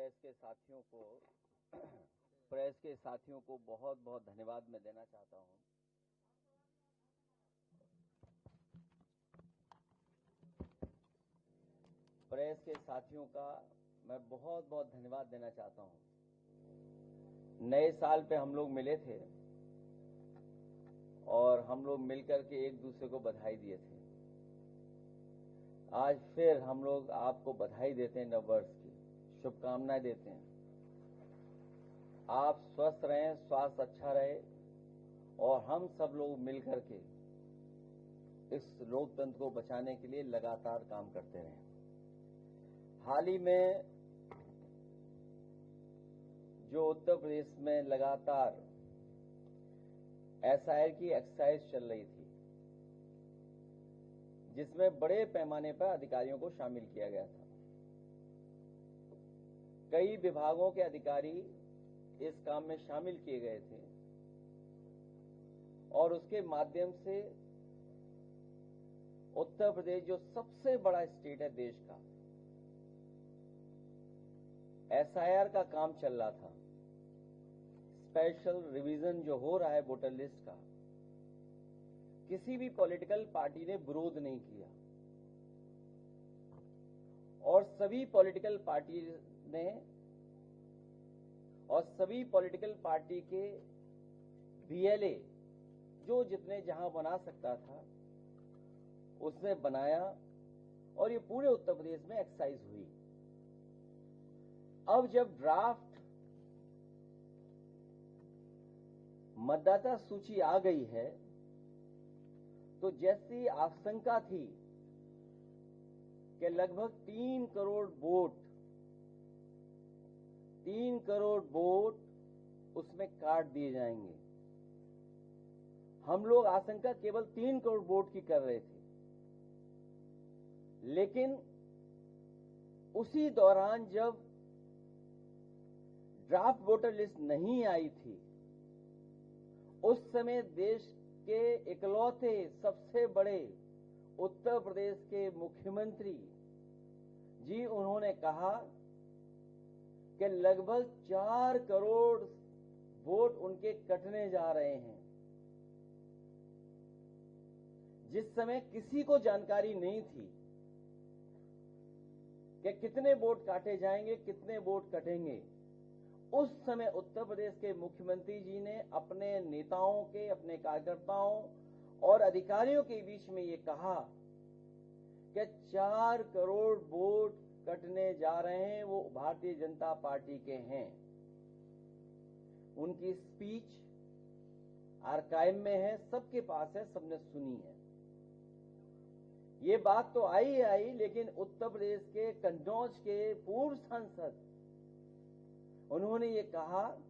Press के साथियों को बहुत बहुत धन्यवाद मैं देना चाहता हूं। प्रेस के साथियों का मैं बहुत बहुत धन्यवाद देना चाहता हूं। नए साल पे हम लोग मिले थे और हम लोग मिलकर के एक दूसरे को बधाई दिए थे। आज फिर हम लोग आपको बधाई देते हैं, नववर्ष की शुभकामनाएं देते हैं। आप स्वस्थ रहें, स्वास्थ्य अच्छा रहे और हम सब लोग मिलकर के इस लोकतंत्र को बचाने के लिए लगातार काम करते रहें। हाल ही में जो उत्तर प्रदेश में लगातार एसआईआर की एक्सरसाइज चल रही थी, जिसमें बड़े पैमाने पर अधिकारियों को शामिल किया गया था। कई विभागों के अधिकारी इस काम में शामिल किए गए थे और उसके माध्यम से उत्तर प्रदेश, जो सबसे बड़ा स्टेट है देश का, एसआईआर का काम चल रहा था। स्पेशल रिवीजन जो हो रहा है वोटर लिस्ट का, किसी भी पॉलिटिकल पार्टी ने विरोध नहीं किया और सभी पॉलिटिकल पार्टी के बीएलए जो जितने जहां बना सकता था उसने बनाया और ये पूरे उत्तर प्रदेश में एक्सरसाइज हुई। अब जब ड्राफ्ट मतदाता सूची आ गई है, तो जैसी आशंका थी कि लगभग 3 करोड़ वोट उसमें काट दिए जाएंगे। हम लोग आशंका केवल 3 करोड़ वोट की कर रहे थे, लेकिन उसी दौरान जब ड्राफ्ट वोटर लिस्ट नहीं आई थी, उस समय देश के इकलौते सबसे बड़े उत्तर प्रदेश के मुख्यमंत्री जी, उन्होंने कहा कि लगभग 4 करोड़ वोट उनके कटने जा रहे हैं। जिस समय किसी को जानकारी नहीं थी कि कितने वोट काटे जाएंगे, कितने वोट कटेंगे, उस समय उत्तर प्रदेश के मुख्यमंत्री जी ने अपने नेताओं के, अपने कार्यकर्ताओं और अधिकारियों के बीच में ये कहा कि 4 करोड़ वोट कटने जा रहे हैं, वो भारतीय जनता पार्टी के हैं। उनकी स्पीच आर्काइव में है, सबके पास है, सबने सुनी है। ये बात तो आई, लेकिन उत्तर प्रदेश के कन्नौज के पूर्व सांसद, उन्होंने ये कहा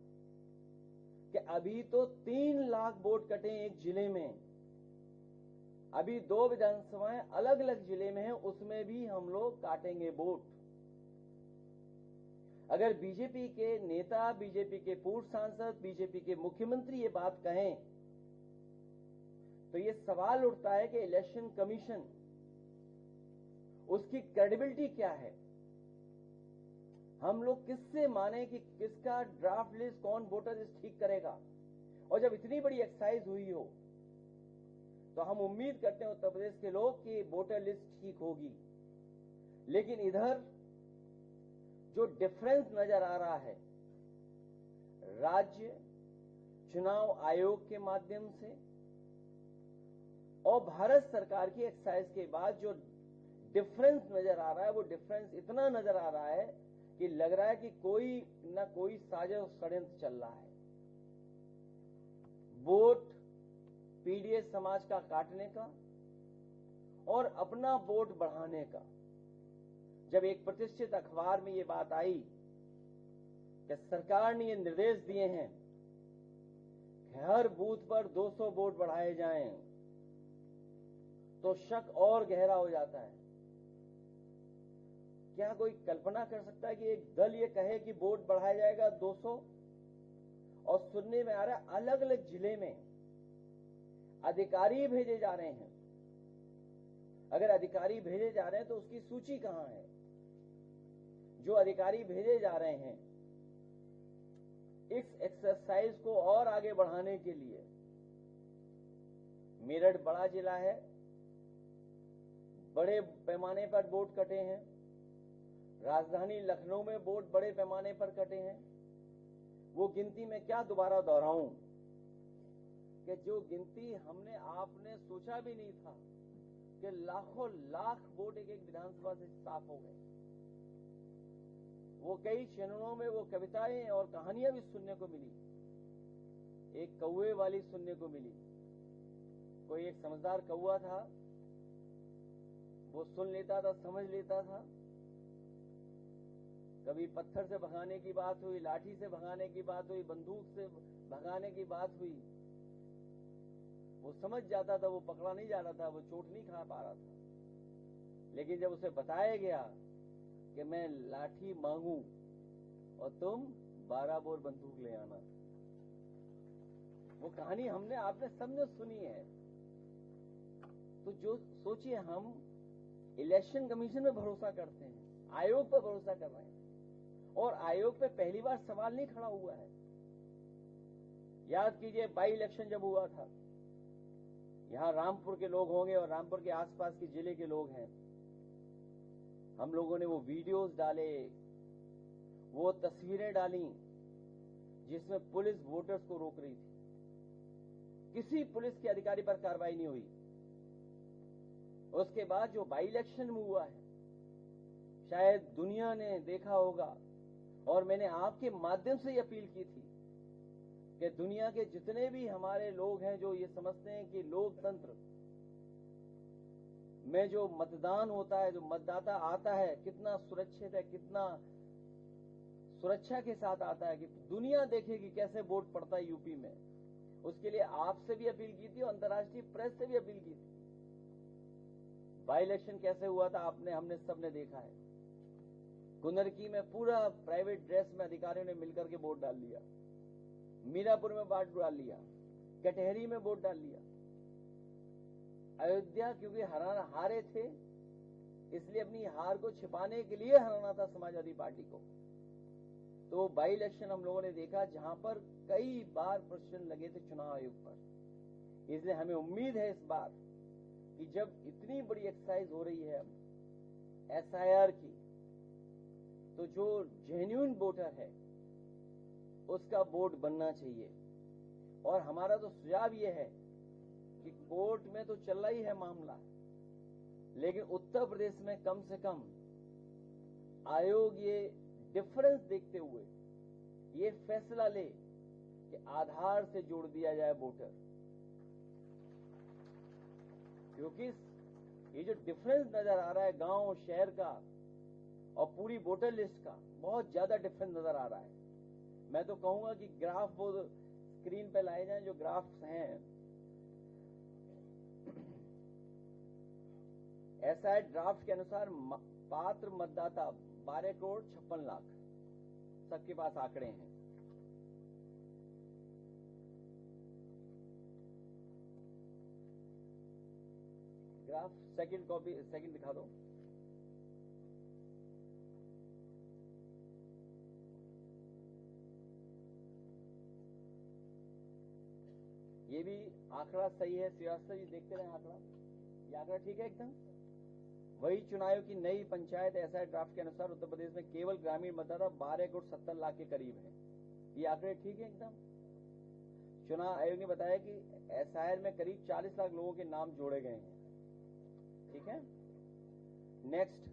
कि अभी तो 3 लाख वोट कटे एक जिले में, अभी 2 विधानसभाएं अलग अलग जिले में हैं, उसमें भी हम लोग काटेंगे वोट। अगर बीजेपी के नेता, बीजेपी के पूर्व सांसद, बीजेपी के मुख्यमंत्री ये बात कहें, तो ये सवाल उठता है कि इलेक्शन कमीशन, उसकी क्रेडिबिलिटी क्या है? हम लोग किससे माने कि किसका ड्राफ्ट लिस्ट, कौन वोटर लिस्ट ठीक करेगा? और जब इतनी बड़ी एक्सरसाइज हुई हो, तो हम उम्मीद करते हैं उत्तर प्रदेश के लोग कि वोटर लिस्ट ठीक होगी। लेकिन इधर जो डिफरेंस नजर आ रहा है, राज्य चुनाव आयोग के माध्यम से और भारत सरकार की एक्सरसाइज के बाद जो डिफरेंस नजर आ रहा है, वो डिफरेंस इतना नजर आ रहा है कि लग रहा है कि कोई न कोई साजिश षड्यंत्र चल रहा है। वोट पीडीएस समाज का काटने का और अपना वोट बढ़ाने का। जब एक प्रतिष्ठित अखबार में ये बात आई कि सरकार ने ये निर्देश दिए हैं कि हर बूथ पर 200 वोट बढ़ाए जाएं, तो शक और गहरा हो जाता है। क्या कोई कल्पना कर सकता है कि एक दल ये कहे कि वोट बढ़ाया जाएगा 200, और सुनने में आ रहा है अलग अलग जिले में अधिकारी भेजे जा रहे हैं। अगर अधिकारी भेजे जा रहे हैं तो उसकी सूची कहां है? जो अधिकारी भेजे जा रहे हैं इस एक्सरसाइज को और आगे बढ़ाने के लिए, मेरठ बड़ा जिला है, बड़े पैमाने पर वोट कटे हैं, राजधानी लखनऊ में वोट बड़े पैमाने पर कटे हैं। वो गिनती में क्या दोबारा दोहराऊं कि जो गिनती हमने आपने सोचा भी नहीं था कि लाखों लाख वोट एक एक विधानसभा से साफ हो गए। वो कई चरणों में वो कविताएं और कहानियां भी सुनने को मिली, एक कौवे वाली सुनने को मिली। कोई एक समझदार कौवा था, वो सुन लेता था, समझ लेता था। कभी पत्थर से भगाने की बात हुई, लाठी से भगाने की बात हुई, बंदूक से भगाने की बात हुई, वो समझ जाता था, वो पकड़ा नहीं जा रहा था, वो चोट नहीं खा पा रहा था। लेकिन जब उसे बताया गया कि मैं लाठी मांगू और तुम 12 बोर बंदूक ले आना, वो कहानी हमने आपने सबने सुनी है। तो जो सोचिए, हम इलेक्शन कमीशन में भरोसा करते हैं, आयोग पर भरोसा कर रहे हैं, और आयोग पे पहली बार सवाल नहीं खड़ा हुआ है। याद कीजिए, बाई इलेक्शन जब हुआ था, यहां रामपुर के लोग होंगे और रामपुर के आसपास के जिले के लोग हैं, हम लोगों ने वो वीडियोस डाले, वो तस्वीरें डाली जिसमें पुलिस वोटर्स को रोक रही थी। किसी पुलिस के अधिकारी पर कार्रवाई नहीं हुई। उसके बाद जो बाई इलेक्शन में हुआ है, शायद दुनिया ने देखा होगा, और मैंने आपके माध्यम से ये अपील की थी कि दुनिया के जितने भी हमारे लोग हैं जो ये समझते हैं कि लोकतंत्र में जो मतदान होता है, जो मतदाता आता है, कितना सुरक्षित है, कितना सुरक्षा के साथ आता है, कि दुनिया देखेगी कैसे वोट पड़ता है यूपी में। उसके लिए आपसे भी अपील की थी और अंतर्राष्ट्रीय प्रेस से भी अपील की थी। बाई इलेक्शन कैसे हुआ था आपने हमने सबने देखा है। कुंदरकी में पूरा प्राइवेट ड्रेस में अधिकारियों ने मिलकर के वोट डाल लिया, मीरापुर में वोट डाल लिया, कटहरी में वोट डाल लिया। अयोध्या क्योंकि हारे थे, इसलिए अपनी हार को छिपाने के लिए हराना था समाजवादी पार्टी को। तो बाई इलेक्शन हम लोगों ने देखा जहां पर कई बार प्रश्न लगे थे चुनाव आयोग पर। इसलिए हमें उम्मीद है इस बार कि जब इतनी बड़ी एक्सरसाइज हो रही है एसआईआर की, तो जो जेन्युइन वोटर है उसका वोट बनना चाहिए। और हमारा तो सुझाव यह है कि कोर्ट में तो चल रही है मामला, लेकिन उत्तर प्रदेश में कम से कम आयोग ये डिफरेंस देखते हुए ये फैसला ले कि आधार से जोड़ दिया जाए वोटर। क्योंकि ये जो डिफरेंस नजर आ रहा है गांव शहर का और पूरी वोटर लिस्ट का, बहुत ज्यादा डिफरेंस नजर आ रहा है। मैं तो कहूंगा कि ग्राफ वो स्क्रीन पे लाए जाएं, जो ग्राफ्स हैं। एसआई ड्राफ्ट के अनुसार पात्र मतदाता 12 करोड़ 56 लाख, सबके पास आंकड़े हैं। ग्राफ सेकंड कॉपी, सेकंड दिखा दो। ये भी आंकड़ा सही है, श्रीवास्तव जी देखते रहे आंकड़ा, ये आंकड़ा ठीक है एकदम। वही चुनाव की नई पंचायत एसआई ड्राफ्ट के अनुसार उत्तर प्रदेश में केवल ग्रामीण मतदाता 12 करोड़ 70 लाख के करीब है। ये आंकड़े ठीक है एकदम। चुनाव आयोग ने बताया कि एसआईआर में करीब 40 लाख लोगों के नाम जोड़े गए हैं। ठीक है, नेक्स्ट।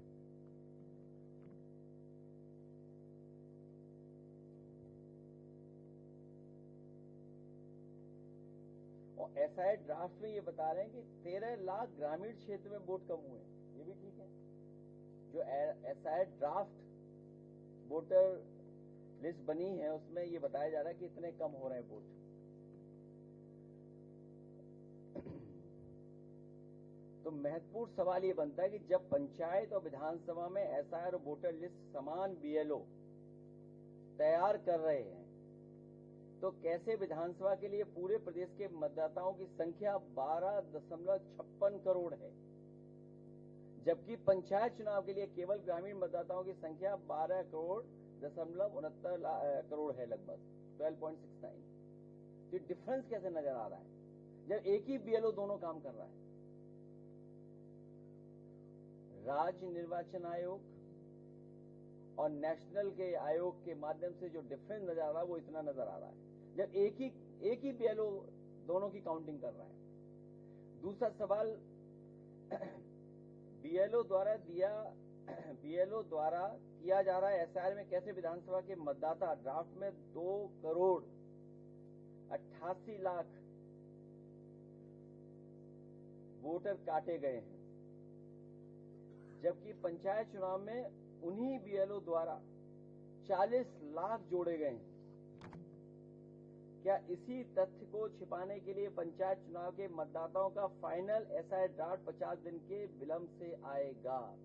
और एसआईआर ड्राफ्ट में ये बता रहे हैं कि 13 लाख ग्रामीण क्षेत्र में वोट कम हुए, ये भी ठीक है। जो एसआईआर ड्राफ्ट वोटर लिस्ट बनी है उसमें ये बताया जा रहा है कि इतने कम हो रहे हैं वोट। तो महत्वपूर्ण सवाल ये बनता है कि जब पंचायत और विधानसभा में एसआईआर और वोटर लिस्ट समान बीएलओ तैयार कर रहे हैं, तो कैसे विधानसभा के लिए पूरे प्रदेश के मतदाताओं की संख्या 12.56 करोड़ है, जबकि पंचायत चुनाव के लिए केवल ग्रामीण मतदाताओं की संख्या 12,69 करोड़ है, लगभग 12.69। तो डिफरेंस कैसे नजर आ रहा है जब एक ही बीएलओ दोनों काम कर रहा है? राज्य निर्वाचन आयोग और नेशनल के आयोग के माध्यम से जो डिफरेंस नजर आ रहा है वो इतना नजर आ रहा है जब एक ही बीएलओ दोनों की काउंटिंग कर रहा है। दूसरा सवाल, बीएलओ द्वारा किया जा रहा है एसआईआर में कैसे विधानसभा के मतदाता ड्राफ्ट में 2,88,00,000 वोटर काटे गए हैं, जबकि पंचायत चुनाव में उन्हीं बीएलओ द्वारा 40 लाख जोड़े गए हैं। क्या इसी तथ्य को छिपाने के लिए पंचायत चुनाव के मतदाताओं का फाइनल एसआईआर ड्राफ्ट 50 दिन के विलंब से आएगा?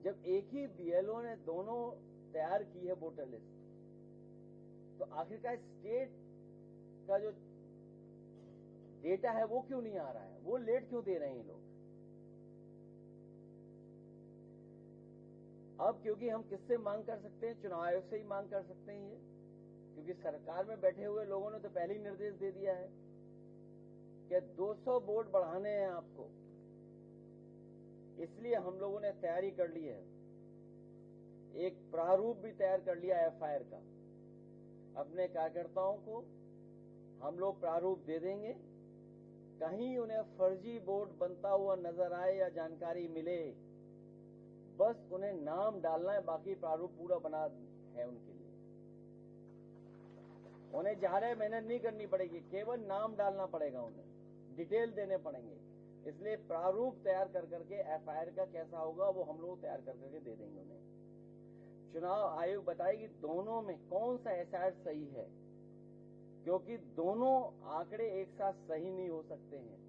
जब एक ही बीएलओ ने दोनों तैयार की है वोटर लिस्ट, तो आखिरकार स्टेट का जो डेटा है वो क्यों नहीं आ रहा है? वो लेट क्यों दे रहे हैं लोग? अब क्योंकि हम किससे मांग कर सकते हैं? चुनाव आयोग से ही मांग कर सकते हैं ये, क्योंकि सरकार में बैठे हुए लोगों ने तो पहले ही निर्देश दे दिया है कि 200 वोट बढ़ाने हैं आपको। इसलिए हम लोगों ने तैयारी कर ली है, एक प्रारूप भी तैयार कर लिया एफआईआर का। अपने कार्यकर्ताओं को हम लोग प्रारूप दे देंगे, कहीं उन्हें फर्जी वोट बनता हुआ नजर आए या जानकारी मिले, बस उन्हें नाम डालना है, बाकी प्रारूप पूरा बना है उनके लिए। उन्हें ज्यादा मेहनत नहीं करनी पड़ेगी, केवल नाम डालना पड़ेगा, उन्हें डिटेल देने पड़ेंगे। इसलिए प्रारूप तैयार कर करके एफआईआर का कैसा होगा वो हम लोग तैयार कर करके दे देंगे उन्हें। चुनाव आयोग बताएगी दोनों में कौन सा एसआईआर सही है, क्योंकि दोनों आंकड़े एक साथ सही नहीं हो सकते हैं।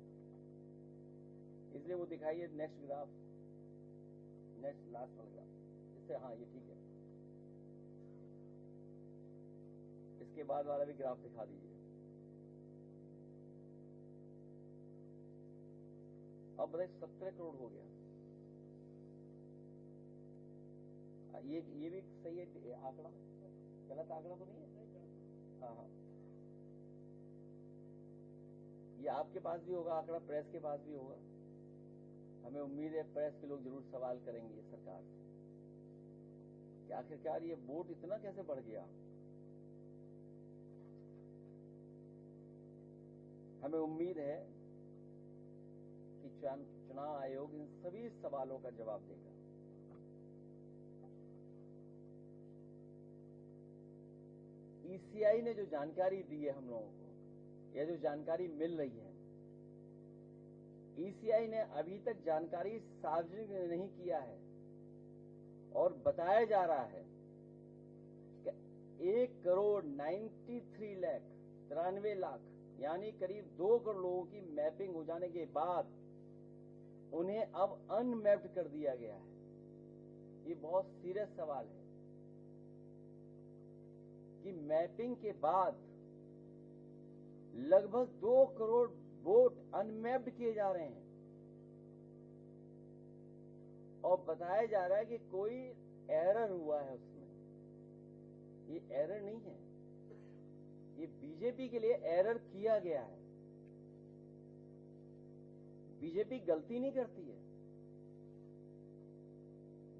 इसलिए वो दिखाइए नेक्स्ट ग्राफ, नेक्स्ट लास्ट वाला ग्राफ, इससे हाँ ये ठीक है। इसके बाद वाला भी ग्राफ दिखा दीजिए। अब बताइए 17 करोड़ हो गया। ये भी सही है आंकड़ा, गलत आंकड़ा तो नहीं है? हाँ हाँ, ये आपके पास भी होगा आंकड़ा, प्रेस के पास भी होगा। हमें उम्मीद है प्रेस के लोग जरूर सवाल करेंगे सरकार से कि आखिरकार ये वोट इतना कैसे बढ़ गया। हमें उम्मीद है कि चुनाव आयोग इन सभी सवालों का जवाब देगा। ईसीआई ने जो जानकारी दी है हम लोगों को, या जो जानकारी मिल रही है, ईसीआई ने अभी तक जानकारी सार्वजनिक नहीं किया है और बताया जा रहा है कि 1,93,93,00,000 यानी करीब 2 करोड़ लोगों की मैपिंग हो जाने के बाद उन्हें अब अनमैप्ड कर दिया गया है। ये बहुत सीरियस सवाल है कि मैपिंग के बाद लगभग 2 करोड़ वोट अनमैप्ड किए जा रहे हैं और बताया जा रहा है कि कोई एरर हुआ है उसमें। ये एरर नहीं है, ये बीजेपी के लिए एरर किया गया है। बीजेपी गलती नहीं करती है,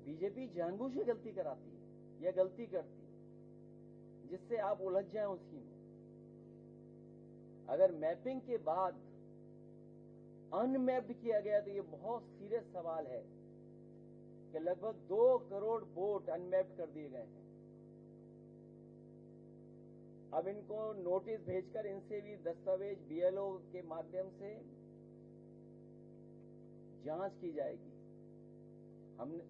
बीजेपी जानबूझ के गलती कराती है या गलती करती है जिससे आप उलझ जाएं उसी में। अगर मैपिंग के बाद अनमैप्ड किया गया तो ये बहुत सीरियस सवाल है कि लगभग 2 करोड़ वोट अनमैप्ड कर दिए गए हैं। अब इनको नोटिस भेजकर इनसे भी दस्तावेज बीएलओ के माध्यम से जांच की जाएगी। हमने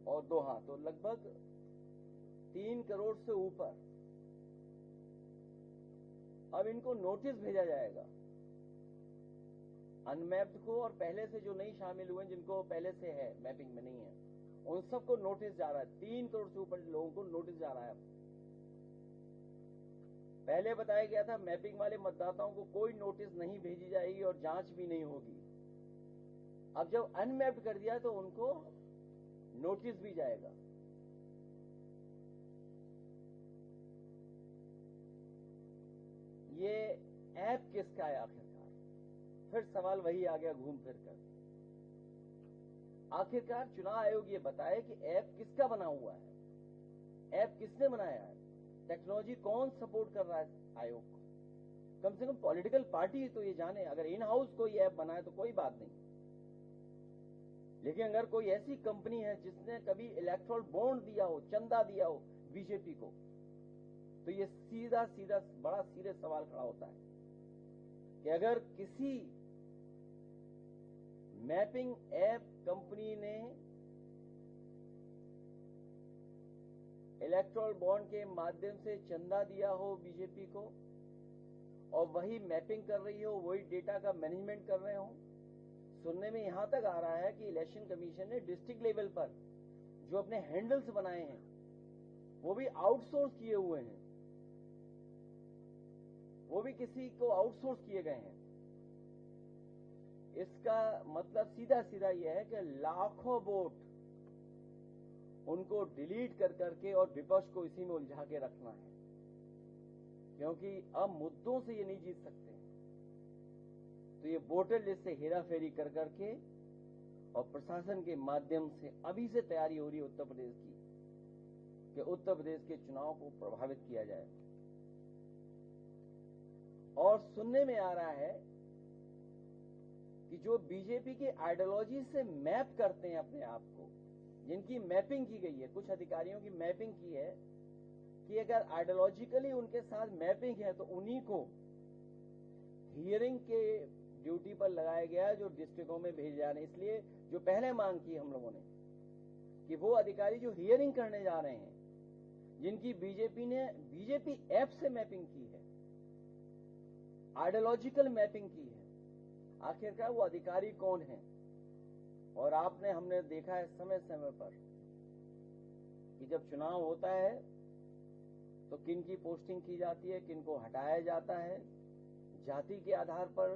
और 2 तो लगभग 3 करोड़ से ऊपर अब इनको नोटिस भेजा जाएगा, अनमैप्ड को और पहले से जो नहीं शामिल हुए, जिनको पहले से है मैपिंग में नहीं है, उन सबको नोटिस जा रहा है। 3 करोड़ से ऊपर लोगों को नोटिस जा रहा है। पहले बताया गया था मैपिंग वाले मतदाताओं को कोई नोटिस नहीं भेजी जाएगी और जांच भी नहीं होगी। अब जब अनमैप्ड कर दिया तो उनको नोटिस भी जाएगा। ये ऐप किसका है आखिरकार? फिर सवाल वही आ गया घूम फिर कर। आखिरकार चुनाव आयोग ये बताए कि ऐप किसका बना हुआ है, ऐप किसने बनाया है, टेक्नोलॉजी कौन सपोर्ट कर रहा है आयोग को। कम से कम पॉलिटिकल पार्टी तो ये जाने। अगर इन हाउस कोई ऐप बनाए तो कोई बात नहीं, लेकिन अगर कोई ऐसी कंपनी है जिसने कभी इलेक्ट्रल बॉन्ड दिया हो, चंदा दिया हो बीजेपी को, तो ये सीधा सीधा बड़ा सीरियस सवाल खड़ा होता है कि अगर किसी मैपिंग ऐप कंपनी ने इलेक्ट्रल बॉन्ड के माध्यम से चंदा दिया हो बीजेपी को और वही मैपिंग कर रही हो, वही डेटा का मैनेजमेंट कर रहे हो। सुनने में यहां तक आ रहा है कि इलेक्शन कमीशन ने डिस्ट्रिक्ट लेवल पर जो अपने हैंडल्स बनाए हैं वो भी आउटसोर्स किए हुए हैं, वो भी किसी को आउटसोर्स किए गए हैं। इसका मतलब सीधा सीधा यह है कि लाखों वोट उनको डिलीट कर करके और विपक्ष को इसी में उलझा के रखना है, क्योंकि अब मुद्दों से ये नहीं जीत सकते। तो ये वोटर लिस्ट से हेराफेरी कर करके और प्रशासन के माध्यम से अभी से तैयारी हो रही है उत्तर प्रदेश की कि उत्तर प्रदेश के चुनाव को प्रभावित किया जाए। और सुनने में आ रहा है कि जो बीजेपी की आइडियोलॉजी से मैप करते हैं अपने आप को, जिनकी मैपिंग की गई है, कुछ अधिकारियों की मैपिंग की है कि अगर आइडियोलॉजिकली उनके साथ मैपिंग है तो उन्हीं को हियरिंग के ड्यूटी पर लगाया गया जो डिस्ट्रिक्टों में भेजे जा रहे हैं। इसलिए जो पहले मांग की हम लोगों ने कि वो अधिकारी जो हियरिंग करने जा रहे हैं, जिनकी बीजेपी ऐप से मैपिंग की है, आइडियोलॉजिकल मैपिंग की है, आखिरकार वो अधिकारी कौन है। और हमने देखा है समय समय पर कि जब चुनाव होता है तो किन की पोस्टिंग की जाती है, किन को हटाया जाता है, जाति के आधार पर,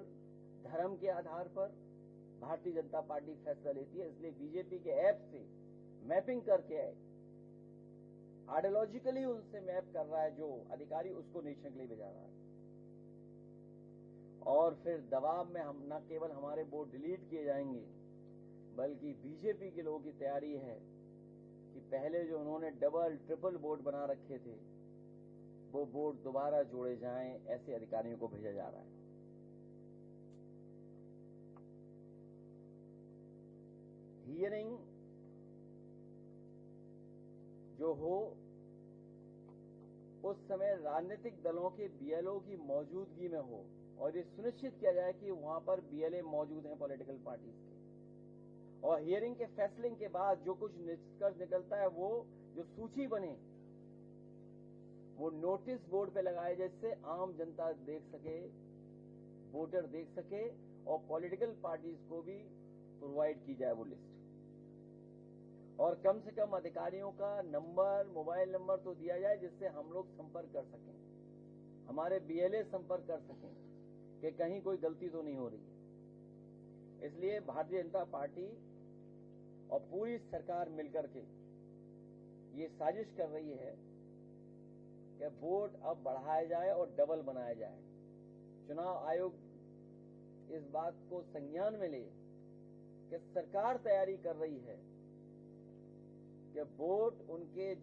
धर्म के आधार पर भारतीय जनता पार्टी फैसला लेती है। इसलिए बीजेपी के ऐप से मैपिंग करके आइडियोलॉजिकली उनसे मैप कर रहा है जो अधिकारी, उसको निरीक्षण के लिए भेजा रहा है। और फिर दबाव में हम न केवल हमारे वोट डिलीट किए जाएंगे, बल्कि बीजेपी के लोगों की तैयारी है कि पहले जो उन्होंने डबल ट्रिपल वोट बना रखे थे वो वोट दोबारा जोड़े जाएं, ऐसे अधिकारियों को भेजा जा रहा है। हियरिंग जो हो उस समय राजनीतिक दलों के बीएलओ की मौजूदगी में हो और ये सुनिश्चित किया जाए कि वहां पर बीएलए मौजूद हैं पॉलिटिकल पार्टीज के। और हियरिंग के फैसले के बाद जो कुछ निष्कर्ष निकलता है वो जो सूची बने वो नोटिस बोर्ड पे लगाए, जिससे आम जनता देख सके, वोटर देख सके और पॉलिटिकल पार्टीज को भी प्रोवाइड की जाए वो लिस्ट। और कम से कम अधिकारियों का नंबर, मोबाइल नंबर तो दिया जाए जिससे हम लोग संपर्क कर सकें, हमारे बीएलए संपर्क कर सकें कि कहीं कोई गलती तो नहीं हो रही है। इसलिए भारतीय जनता पार्टी और पूरी सरकार मिलकर के ये साजिश कर रही है कि वोट अब बढ़ाया जाए और डबल बनाया जाए। चुनाव आयोग इस बात को संज्ञान में ले कि सरकार तैयारी कर रही है कि वोट उनके